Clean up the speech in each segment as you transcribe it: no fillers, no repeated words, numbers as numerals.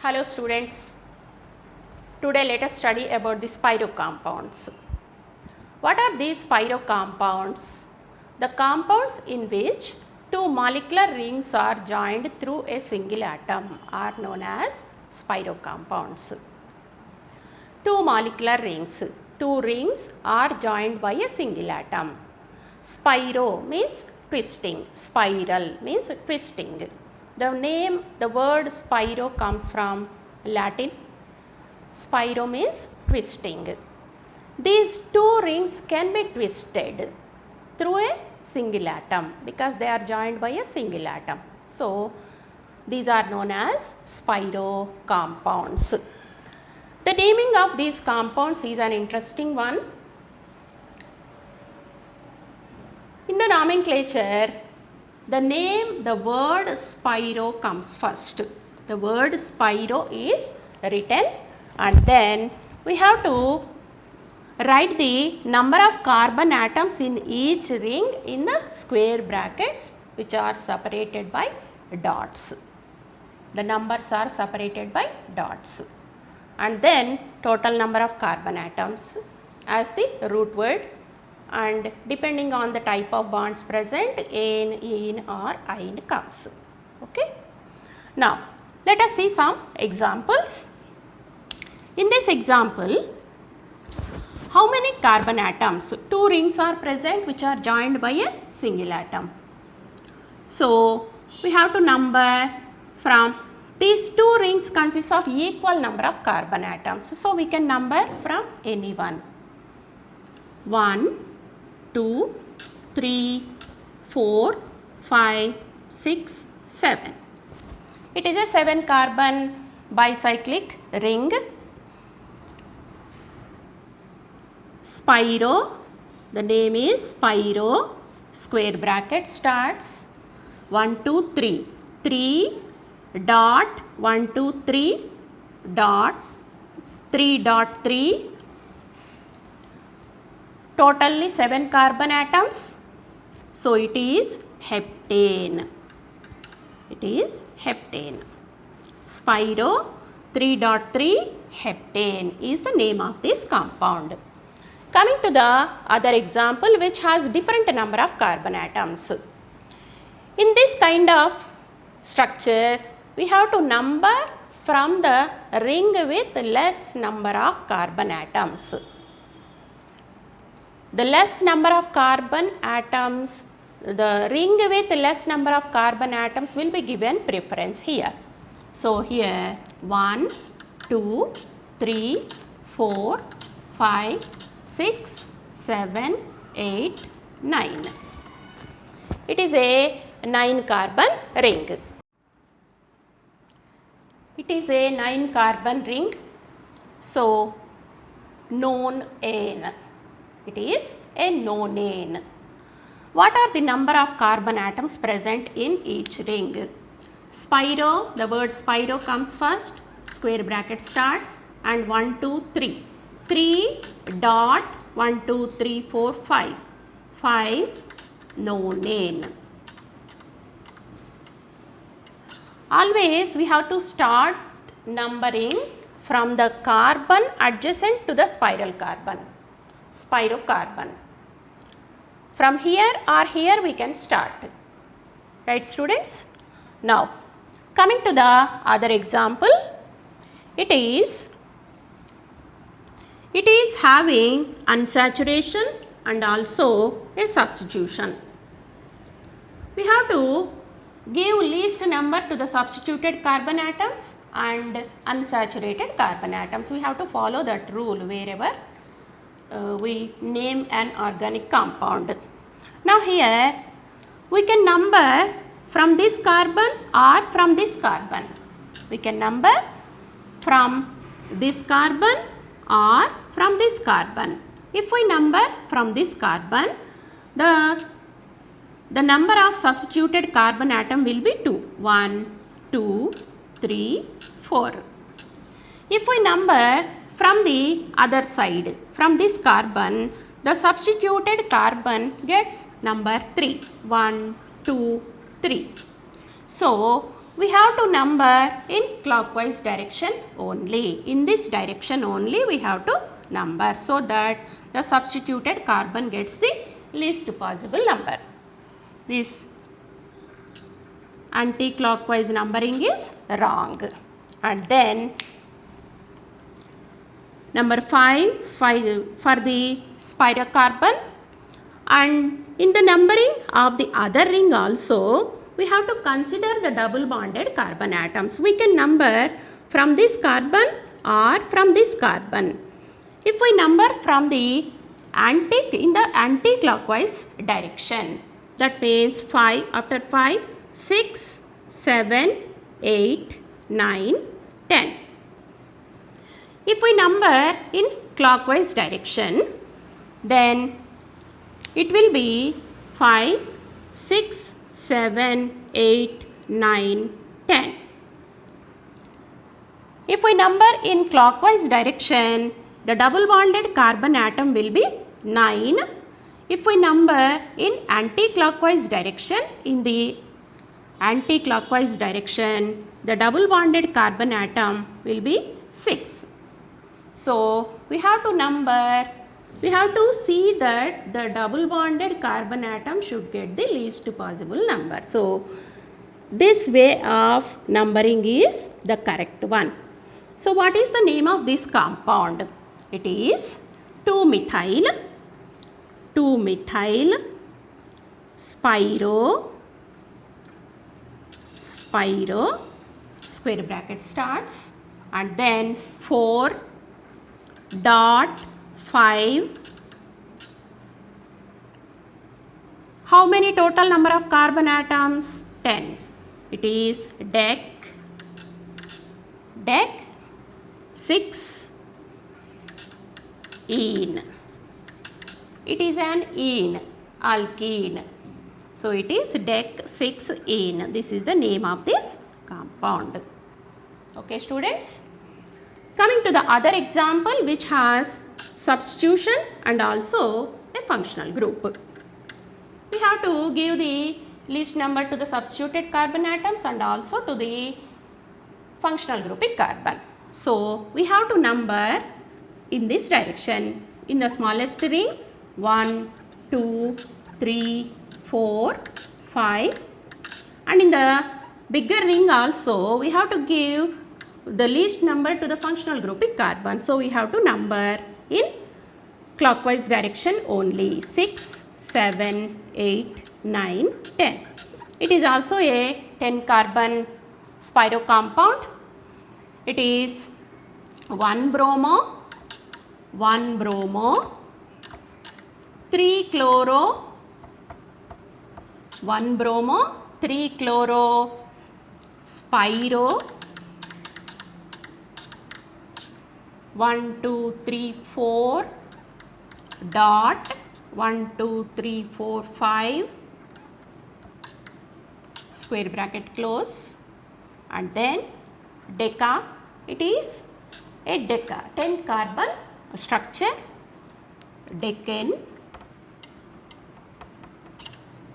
Hello students, today let us study about the spiro compounds. What are these spiro compounds? The compounds in which two molecular rings are joined through a single atom are known as spiro compounds. Two molecular rings, two rings are joined by a single atom. Spiro means twisting, spiral means twisting. The word spiro comes from Latin. Spiro means twisting. These two rings can be twisted through a single atom because they are joined by a single atom. So, these are known as spiro compounds. The naming of these compounds is an interesting one. In the nomenclature, the word spiro comes first. The word spiro is written and then we have to write the number of carbon atoms in each ring in the square brackets which are separated by dots. The numbers are separated by dots. And then total number of carbon atoms as the root word, and depending on the type of bonds present, N, in or ine comes. Okay. Now, let us see some examples. In this example, how many carbon atoms? Two rings are present which are joined by a single atom. So, we have to number from these two rings consist of equal number of carbon atoms. So, we can number from any one. 1, 2, 3, 4, 5, 6, 7. It is a 7 carbon bicyclic ring. Spiro, the name is spiro, square bracket starts 1, 2, 3. 3 dot 1, 2, 3 dot 3 dot 3. Totally 7 carbon atoms. So, it is heptane. It is heptane. Spiro 3.3 heptane is the name of this compound. Coming to the other example which has different number of carbon atoms. In this kind of structures, we have to number from the ring with less number of carbon atoms. The less number of carbon atoms, the ring with less number of carbon atoms will be given preference here. So, here 1, 2, 3, 4, 5, 6, 7, 8, 9. It is a 9 carbon ring. It is a 9 carbon ring. So, nonane. It is a nonane. What are the number of carbon atoms present in each ring? Spiro, the word spiro comes first, square bracket starts and 1, 2, 3. 3 dot 1, 2, 3, 4, 5. 5 nonane. Always we have to start numbering from the carbon adjacent to the spiral carbon. Spirocarbon. From here or here we can start. Right students? Now, coming to the other example, it is having unsaturation and also a substitution. We have to give least number to the substituted carbon atoms and unsaturated carbon atoms. We have to follow that rule wherever we name an organic compound. Now, here we can number from this carbon or from this carbon. We can number from this carbon or from this carbon. If we number from this carbon, the number of substituted carbon atom will be 2. 1, 2, 3, 4. If we number from the other side, from this carbon, the substituted carbon gets number 3. 1, 2, 3. So, we have to number in clockwise direction only. In this direction only we have to number so that the substituted carbon gets the least possible number. This anti-clockwise numbering is wrong. And then number 5 for the spirocarbon, and in the numbering of the other ring also we have to consider the double bonded carbon atoms. We can number from this carbon or from this carbon. If we number from the in the anti-clockwise direction, that means 5 after 5, 6, 7, 8, 9, 10. If we number in clockwise direction, then it will be 5, 6, 7, 8, 9, 10. If we number in clockwise direction, the double bonded carbon atom will be 9. If we number in anti-clockwise direction, in the anti-clockwise direction, the double bonded carbon atom will be 6. So, we have to see that the double bonded carbon atom should get the least possible number. So, this way of numbering is the correct one. So, what is the name of this compound? It is 2-methyl spiro square bracket starts and then 4.5. How many total number of carbon atoms? 10. It is dec 6 ene. It is an ene, alkene. So, it is dec 6 ene. This is the name of this compound. Okay, students. Coming to the other example which has substitution and also a functional group. We have to give the least number to the substituted carbon atoms and also to the functional groupic carbon. So, we have to number in this direction. In the smallest ring, 1, 2, 3, 4, 5, and in the bigger ring also we have to give the least number to the functional groupic carbon. So, we have to number in clockwise direction only 6, 7, 8, 9, 10. It is also a 10 carbon spiro compound. It is 1 bromo, 3 chloro, 1 bromo, 3 chloro, spiro, 1, 2, 3, 4, dot, 1, 2, 3, 4, 5, square bracket close, and then deca. It is a deca, 10 carbon structure, decane,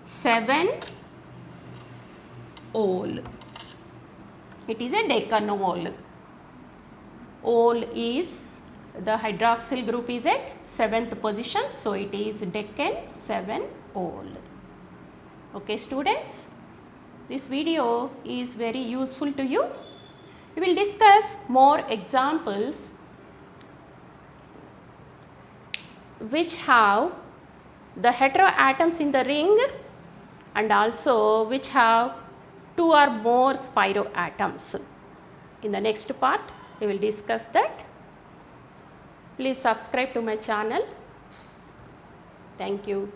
7 ol. It is a decanol. Ol is the hydroxyl group is at 7th position. So, it is decane 7 ol. Okay, students, this video is very useful to you. We will discuss more examples which have the heteroatoms in the ring and also which have 2 or more spiroatoms. In the next part, we will discuss that. Please subscribe to my channel. Thank you.